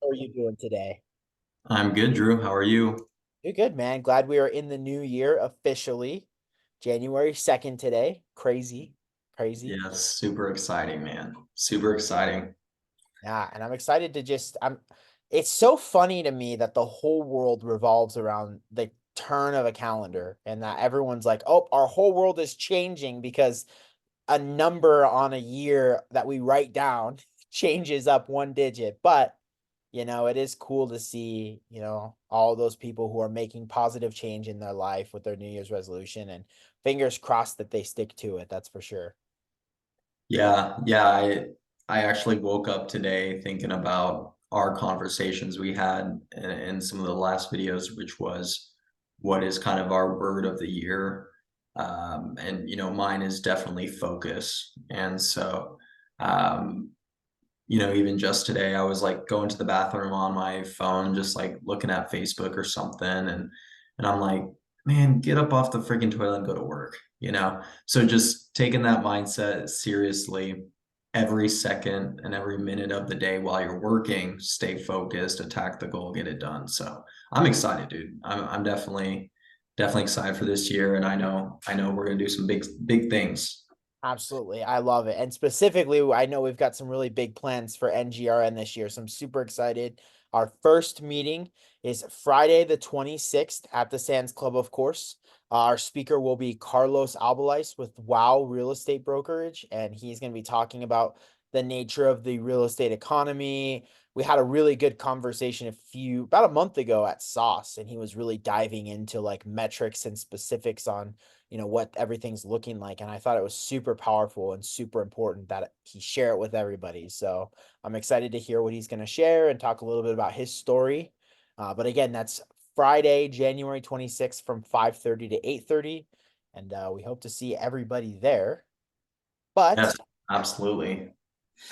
How are you doing today? I'm good, Drew. How are you? You're good, man. Glad we are in the new year officially. January 2nd today. Crazy, crazy. Yes, super exciting, man. Super exciting. Yeah, and I'm excited to it's so funny to me that the whole world revolves around the turn of a calendar and that everyone's like, "Oh, our whole world is changing because a number on a year that we write down changes up one digit." But it is cool to see, all those people who are making positive change in their life with their New Year's resolution and fingers crossed that they stick to it. That's for sure. Yeah. I actually woke up today thinking about our conversations we had in some of the last videos, which was what is kind of our word of the year. And mine is definitely focus. And so um, even just today, I was like going to the bathroom on my phone, just like looking at Facebook or something, and I'm like, man, get up off the freaking toilet and go to work. So just taking that mindset seriously every second and every minute of the day while you're working, stay focused, attack the goal, get it done. So I'm excited, dude. I'm definitely excited for this year, and I know we're gonna do some big things. Absolutely. I love it. And specifically, I know we've got some really big plans for NGRN this year. So I'm super excited. Our first meeting is Friday the 26th at the Sands Club, of course. Our speaker will be Carlos Albalais with Wow Real Estate Brokerage, and he's going to be talking about the nature of the real estate economy. We had a really good conversation about a month ago at Sauce, and he was really diving into like metrics and specifics on what everything's looking like, and I thought it was super powerful and super important that he share it with everybody. So I'm excited to hear what he's going to share and talk a little bit about his story. But again, that's Friday, January 26th from 5:30 to 8:30, and we hope to see everybody there. but Yes, absolutely.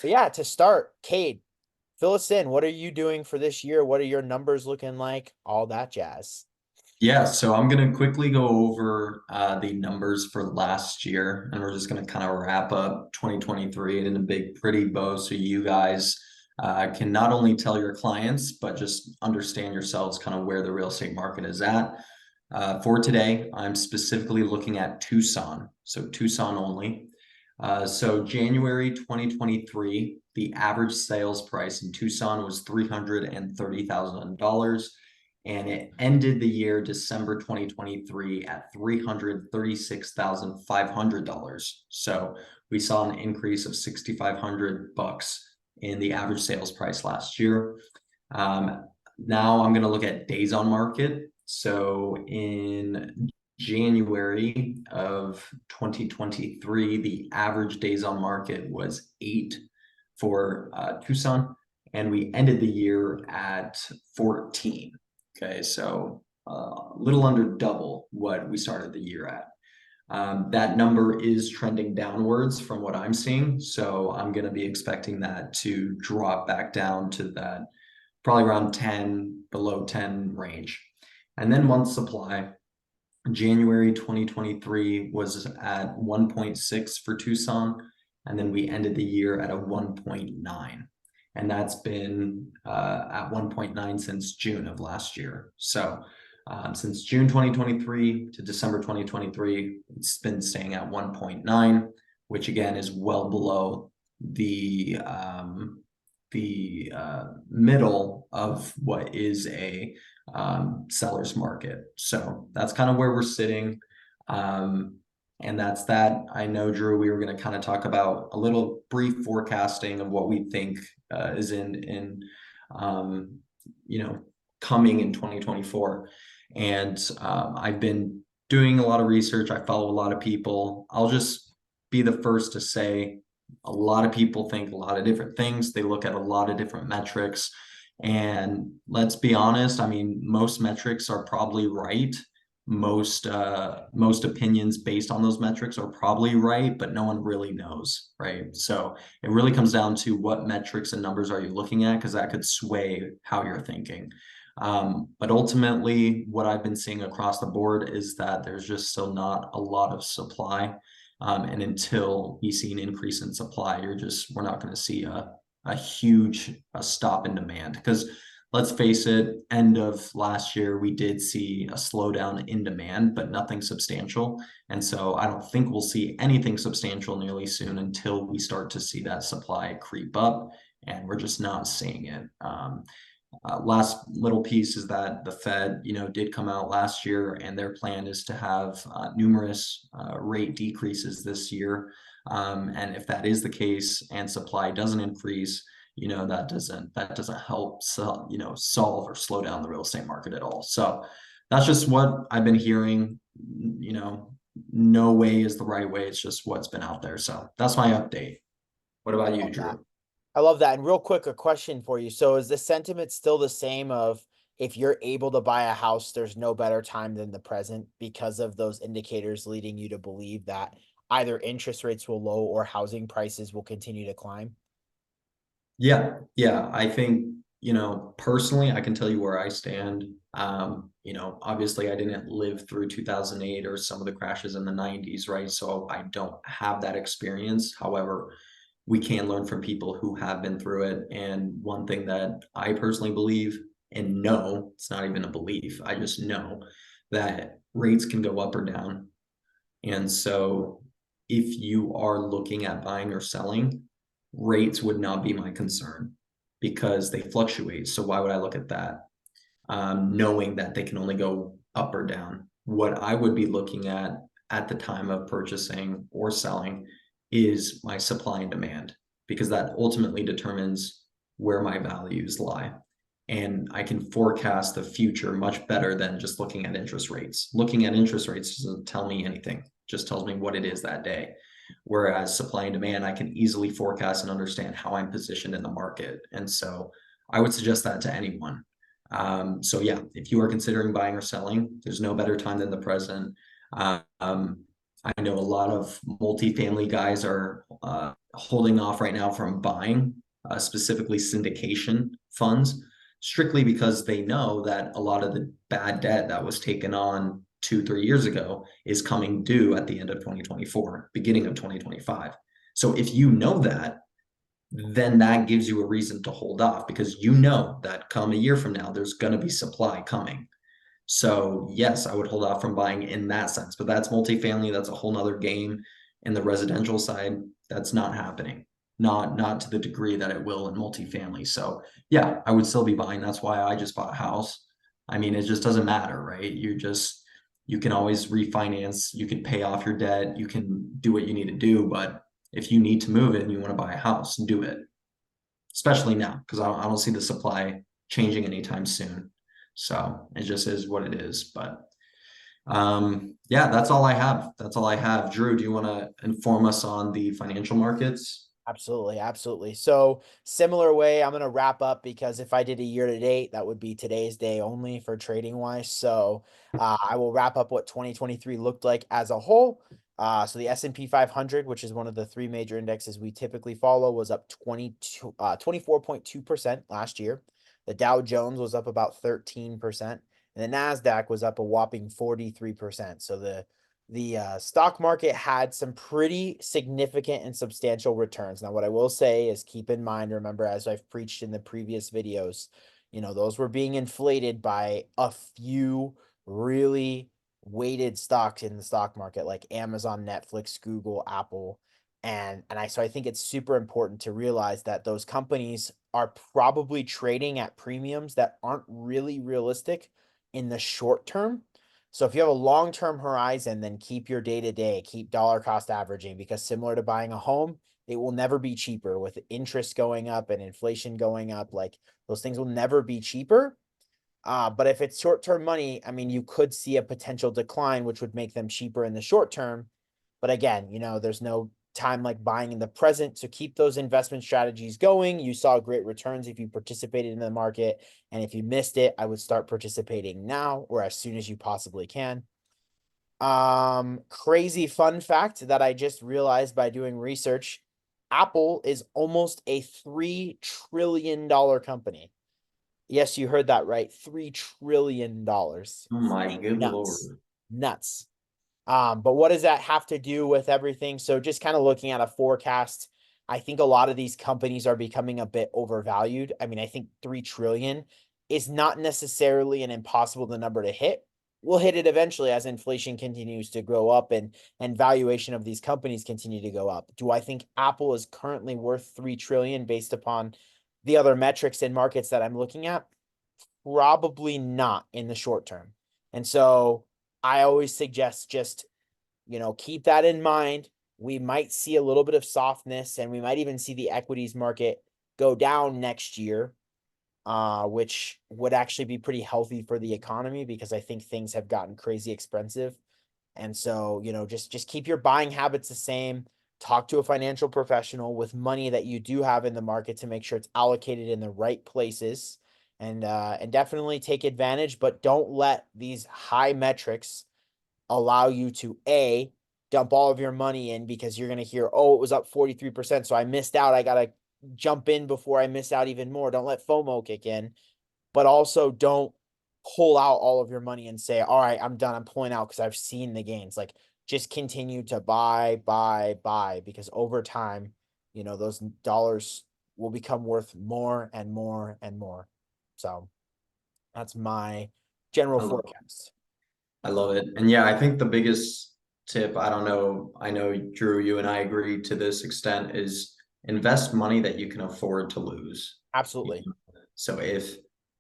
but yeah, to start, Cade, fill us in. What are you doing for this year? What are your numbers looking like? All that jazz. Yeah, so I'm going to quickly go over the numbers for last year, and we're just going to kind of wrap up 2023 in a big, pretty bow so you guys can not only tell your clients, but just understand yourselves kind of where the real estate market is at. For today, I'm specifically looking at Tucson, so Tucson only. So January 2023, the average sales price in Tucson was $330,000, and it ended the year December 2023 at $336,500. So we saw an increase of 6,500 bucks in the average sales price last year. Now I'm going to look at days on market. So in January of 2023, the average days on market was 8 for Tucson, and we ended the year at 14. Okay, so a little under double what we started the year at. That number is trending downwards from what I'm seeing, so I'm going to be expecting that to drop back down to that probably around 10, below 10 range. And then month supply, January 2023 was at 1.6 for Tucson, and then we ended the year at a 1.9. And that's been at 1.9 since June of last year. So since June 2023 to December 2023, it's been staying at 1.9, which again is well below the middle of what is a seller's market. So that's kind of where we're sitting. And that's that. I know, Drew, we were going to kind of talk about a little brief forecasting of what we think is in um, you know, coming in 2024. And I've been doing a lot of research. I follow a lot of people. I'll just be the first to say a lot of people think a lot of different things. They look at a lot of different metrics. And let's be honest, I mean, most metrics are probably right. Most opinions based on those metrics are probably right, but no one really knows, right? So it really comes down to what metrics and numbers are you looking at, because that could sway how you're thinking. But ultimately, what I've been seeing across the board is that there's just still not a lot of supply. And until you see an increase in supply, we're not going to see a huge stop in demand. Because let's face it, end of last year, we did see a slowdown in demand, but nothing substantial. And so I don't think we'll see anything substantial nearly soon until we start to see that supply creep up. And we're just not seeing it. Last little piece is that the Fed, did come out last year, and their plan is to have numerous rate decreases this year. And if that is the case and supply doesn't increase, that doesn't help solve or slow down the real estate market at all. So that's just what I've been hearing. No way is the right way. It's just what's been out there. So that's my update. What about you, Love that. Drew? I love that. And real quick, a question for you. So is the sentiment still the same of if you're able to buy a house, there's no better time than the present because of those indicators leading you to believe that either interest rates will low or housing prices will continue to climb? Yeah, yeah. I think, personally, I can tell you where I stand. Obviously I didn't live through 2008 or some of the crashes in the 90s, right? So I don't have that experience. However, we can learn from people who have been through it. And one thing that I personally believe and know, it's not even a belief, I just know that rates can go up or down. And so if you are looking at buying or selling, rates would not be my concern because they fluctuate. So why would I look at that? Knowing that they can only go up or down. What I would be looking at the time of purchasing or selling is my supply and demand, because that ultimately determines where my values lie. And I can forecast the future much better than just looking at interest rates. Looking at interest rates doesn't tell me anything, just tells me what it is that day. Whereas supply and demand, I can easily forecast and understand how I'm positioned in the market. And so I would suggest that to anyone. So yeah, if you are considering buying or selling, there's no better time than the present. Um, I know a lot of multifamily guys are holding off right now from buying, specifically syndication funds, strictly because they know that a lot of the bad debt that was taken on 2, 3 years ago is coming due at the end of 2024, beginning of 2025. So if you know that, then that gives you a reason to hold off because you know that come a year from now, there's going to be supply coming. So yes, I would hold off from buying in that sense, but that's multifamily. That's a whole nother game. In the residential side, that's not happening. Not to the degree that it will in multifamily. So yeah, I would still be buying. That's why I just bought a house. I mean, it just doesn't matter, right? You can always refinance, you can pay off your debt, you can do what you need to do, but if you need to move it and you want to buy a house, do it. Especially now, because I don't see the supply changing anytime soon. So it just is what it is. But yeah, that's all I have. That's all I have. Drew, do you want to inform us on the financial markets? Absolutely, absolutely. So similar way, I'm gonna wrap up because if I did a year to date, that would be today's day only for trading wise. So I will wrap up what 2023 looked like as a whole. So the S&P 500, which is one of the three major indexes we typically follow, was up 24.2% last year. The Dow Jones was up about 13%, and the Nasdaq was up a whopping 43%. So the stock market had some pretty significant and substantial returns. Now, what I will say is keep in mind, remember, as I've preached in the previous videos, those were being inflated by a few really weighted stocks in the stock market like Amazon, Netflix, Google, Apple. So I think it's super important to realize that those companies are probably trading at premiums that aren't really realistic in the short term. So if you have a long-term horizon, then keep your day-to-day, keep dollar cost averaging, because similar to buying a home, it will never be cheaper with interest going up and inflation going up. Like those things will never be cheaper. But if it's short-term money, I mean, you could see a potential decline, which would make them cheaper in the short term. But again, there's no time like buying in the present. So keep those investment strategies going. You saw great returns if you participated in the market. And if you missed it, I would start participating now or as soon as you possibly can. Crazy fun fact that I just realized by doing research. Apple is almost a $3 trillion company. Yes, you heard that right. $3 trillion. Oh my Freaking good nuts. Lord. Nuts. But what does that have to do with everything? So just kind of looking at a forecast, I think a lot of these companies are becoming a bit overvalued. I mean, I think 3 trillion is not necessarily an impossible number to hit. We'll hit it eventually as inflation continues to grow up and valuation of these companies continue to go up. Do I think Apple is currently worth 3 trillion based upon the other metrics and markets that I'm looking at? Probably not in the short term. And so I always suggest just, keep that in mind. We might see a little bit of softness and we might even see the equities market go down next year, which would actually be pretty healthy for the economy because I think things have gotten crazy expensive. And so, just keep your buying habits the same. Talk to a financial professional with money that you do have in the market to make sure it's allocated in the right places and definitely take advantage, but don't let these high metrics allow you to dump all of your money in because you're going to hear, oh, it was up 43%. So I missed out. I got to jump in before I miss out even more. Don't let FOMO kick in, but also don't pull out all of your money and say, all right, I'm done. I'm pulling out because I've seen the gains. Like just continue to buy, because over time, those dollars will become worth more and more and more. So that's my general I love forecast. I love it. And yeah, I think the biggest tip, I don't know, I know Drew, you and I agree to this extent, is invest money that you can afford to lose. You Absolutely. know? So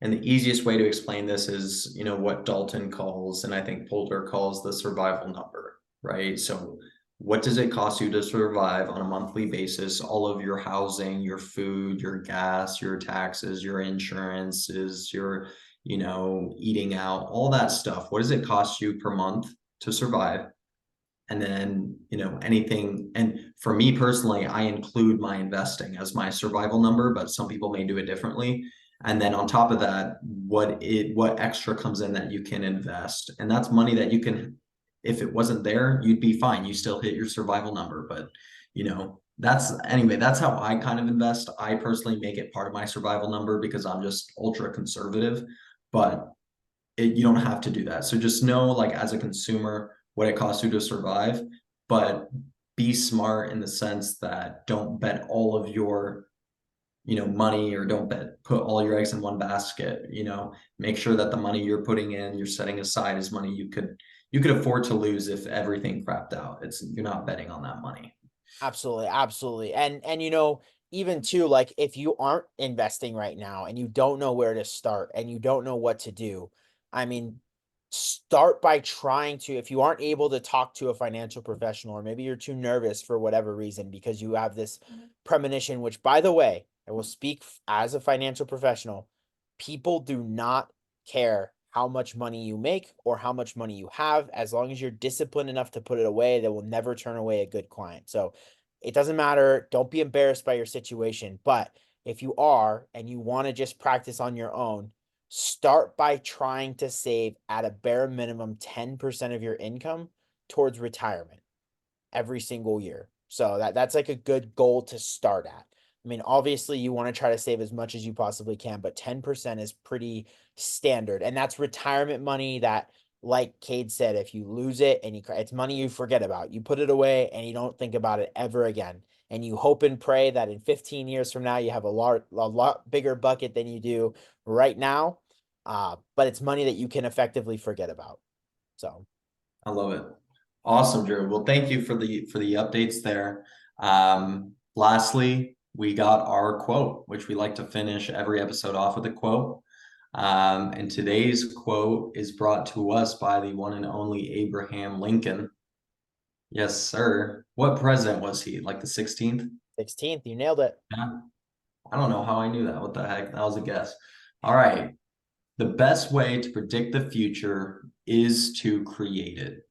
and the easiest way to explain this is, what Dalton calls, and I think Polder calls the survival number, right? So what does it cost you to survive on a monthly basis? All of your housing, your food, your gas, your taxes, your insurances, your eating out, all that stuff. What does it cost you per month to survive? And then, anything. And for me personally, I include my investing as my survival number, but some people may do it differently. And then on top of that, what extra comes in that you can invest. And that's money that you can, if it wasn't there, you'd be fine. You still hit your survival number. But, that's how I kind of invest. I personally make it part of my survival number because I'm just ultra conservative. But you don't have to do that. So just know, like, as a consumer, what it costs you to survive, but be smart in the sense that don't bet all of your, money, or don't put all your eggs in one basket. Make sure that the money you're putting in, you're setting aside is money you could afford to lose if everything crapped out. You're not betting on that money. Absolutely, absolutely. And even too, like if you aren't investing right now and you don't know where to start and you don't know what to do, I mean, start by trying to, if you aren't able to talk to a financial professional, or maybe you're too nervous for whatever reason because you have this premonition, which by the way, I will speak as a financial professional, people do not care how much money you make or how much money you have. As long as you're disciplined enough to put it away, they will never turn away a good client. So it doesn't matter. Don't be embarrassed by your situation. But if you are and you want to just practice on your own, start by trying to save at a bare minimum 10% of your income towards retirement every single year. So that's like a good goal to start at. I mean, obviously you want to try to save as much as you possibly can, but 10% is pretty standard. And that's retirement money that, like Cade said, if you lose it and it's money you forget about. You put it away and you don't think about it ever again. And you hope and pray that in 15 years from now you have a lot bigger bucket than you do right now. But it's money that you can effectively forget about. So I love it. Awesome, Drew. Well, thank you for the updates there. Lastly, we got our quote, which we like to finish every episode off with a quote. And today's quote is brought to us by the one and only Abraham Lincoln. Yes, sir. What president was he? Like the 16th? 16th, you nailed it. Yeah. I don't know how I knew that. What the heck? That was a guess. All right. The best way to predict the future is to create it.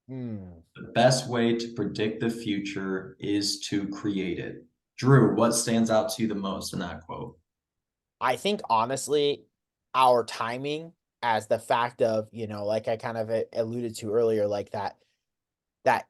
Hmm. The best way to predict the future is to create it. Drew, what stands out to you the most in that quote? I think honestly, our timing as the fact of, like I kind of alluded to earlier, like that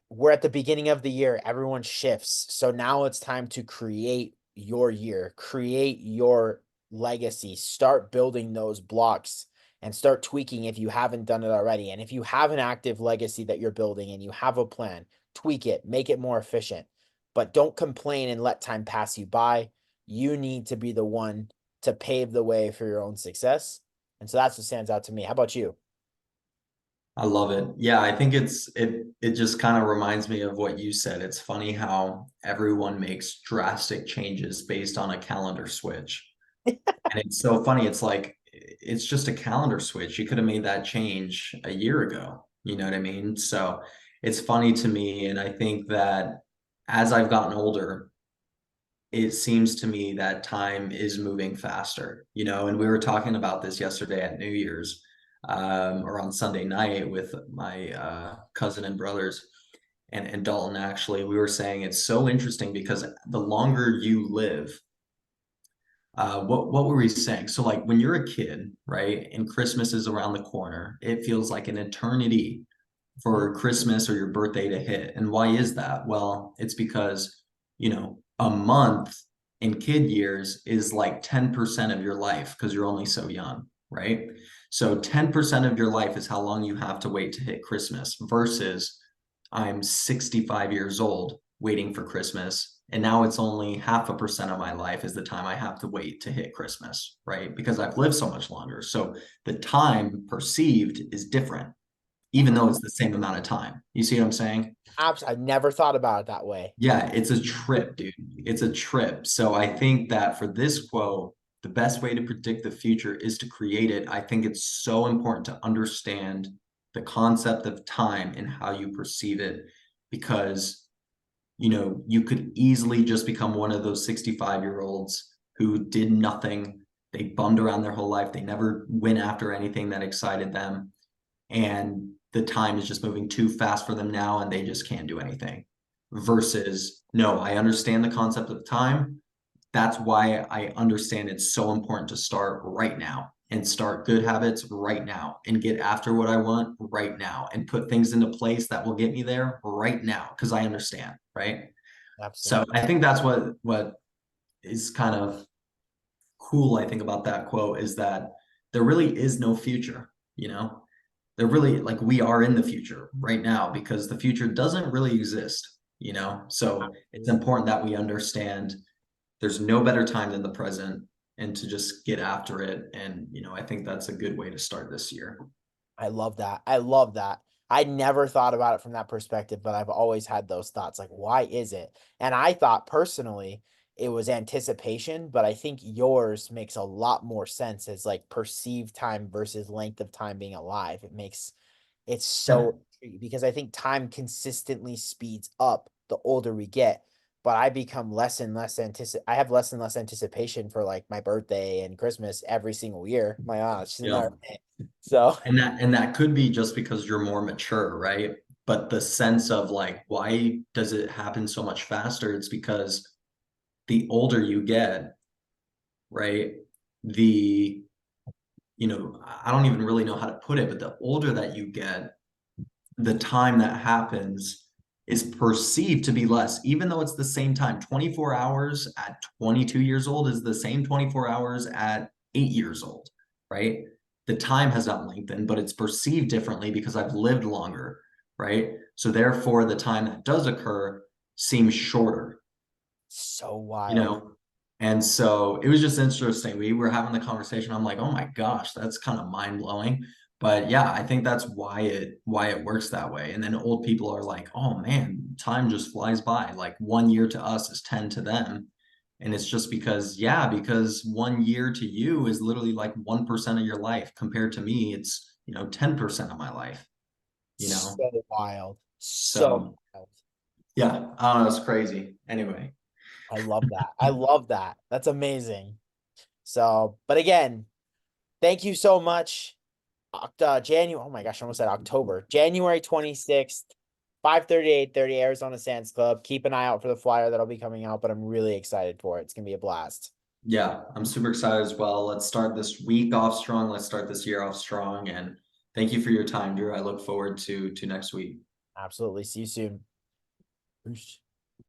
we're at the beginning of the year, everyone shifts. So now it's time to create your year, create your legacy, start building those blocks and start tweaking if you haven't done it already. And if you have an active legacy that you're building and you have a plan, tweak it, make it more efficient. but don't complain and let time pass you by. You need to be the one to pave the way for your own success. And so that's what stands out to me. How about you? I love it. Yeah, I think it just kind of reminds me of what you said. It's funny how everyone makes drastic changes based on a calendar switch. And it's so funny. It's like it's just a calendar switch. You could have made that change a year ago. You know what I mean? So it's funny to me. And I think that as I've gotten older, it seems to me that time is moving faster, and we were talking about this yesterday at New Year's, or on Sunday night with my cousin and brothers and Dalton. Actually, we were saying it's so interesting because the longer you live, what were we saying? So like when you're a kid, right, and Christmas is around the corner, it feels like an eternity Mhm. for Christmas or your birthday to hit. And why is that? Well, it's because, a month in kid years is like 10% of your life because you're only so young, right? So 10% of your life is how long you have to wait to hit Christmas versus I'm 65 years old waiting for Christmas. And now it's only 0.5% of my life is the time I have to wait to hit Christmas, right? Because I've lived so much longer. So the time perceived is different even though it's the same amount of time. You see what I'm saying? I've never thought about it that way. Yeah, it's a trip, dude. It's a trip. So I think that for this quote, the best way to predict the future is to create it. I think it's so important to understand the concept of time and how you perceive it because, you could easily just become one of those 65-year-olds who did nothing. They bummed around their whole life. They never went after anything that excited them, and the time is just moving too fast for them now and they just can't do anything. Versus, no, I understand the concept of time. That's why I understand it's so important to start right now and start good habits right now and get after what I want right now and put things into place that will get me there right now because I understand, right? So Absolutely. I think that's what is kind of cool, I think, about that quote is that there really is no future, they're really like we are in the future right now because the future doesn't really exist. So it's important that we understand there's no better time than the present and to just get after it. And I think that's a good way to start this year. I love that. I love that. I never thought about it from that perspective, but I've always had those thoughts like, why is it? And I thought personally it was anticipation, but I think yours makes a lot more sense as like perceived time versus length of time being alive. It's Yeah, so because I think time consistently speeds up the older we get, but I become less and less I have less and less anticipation for like my birthday and Christmas every single year. My it's just yeah. another day. So And that could be just because you're more mature, right? But the sense of like, why does it happen so much faster? It's because the older you get, right? The, I don't even really know how to put it, but the older that you get, the time that happens is perceived to be less, even though it's the same time. 24 hours at 22 years old is the same 24 hours at 8 years old, right? The time has not lengthened, but it's perceived differently because I've lived longer, right? So therefore, the time that does occur seems shorter, so you wild. know? And so it was just interesting. We were having the conversation. I'm like, oh my gosh, that's kind of mind blowing. But yeah, I think that's why it works that way. And then old people are like, oh man, time just flies by. Like 1 year to us is 10 to them. And it's just because 1 year to you is literally like 1% of your life. Compared to me, it's 10% of my life, you know. So wild. So So wild. yeah, I don't know, it's crazy. Anyway, I love that. I love that. That's amazing. So, but again, thank you so much. January, oh my gosh, I almost said October. January 26th, 5:30 8:30 Arizona Sands Club. Keep an eye out for the flyer that'll be coming out, but I'm really excited for it. It's gonna be a blast. yeah, I'm super excited as well. Let's start this week off strong. Let's start this year off strong. And thank you for your time, Drew. I look forward to next week. Absolutely. See you soon. Peace.